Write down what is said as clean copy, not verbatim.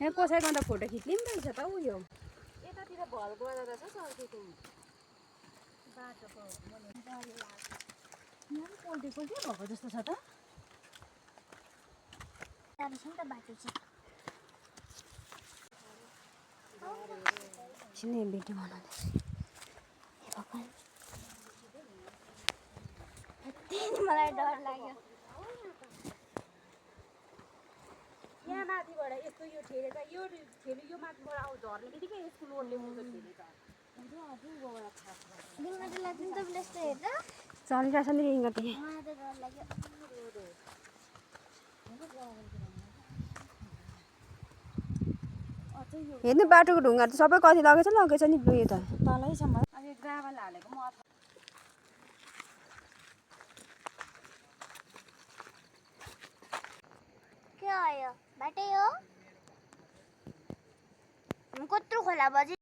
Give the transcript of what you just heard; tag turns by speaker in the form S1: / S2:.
S1: यहाँ कसैको अन्त फोटो खिच्ने पनि रहेछ त उयो यतातिर भल गएर रहेछ सर्केको बाटोको यहाँ पोल्टी पोल्टी भएको जस्तो छ त बाटो चाहिँ भिडियो बनाउँदैछ मलाई डर लाग्यो यहाँ माथिबाट यस्तो यो ठेलेर यो ठेली यो माथिबाट आउ झर्ने बित्तिकै यसको लोडले मुटो ठेलेछ चलिरहेछ नि रिङ्गटी हेर्नु बाटोको ढुङ्गाहरू त सबै कति लगेछ नि उयो त तलैसम्म अब यो ग्राभल हालेको म के आयो बाटै हो कत्रो खोला बजी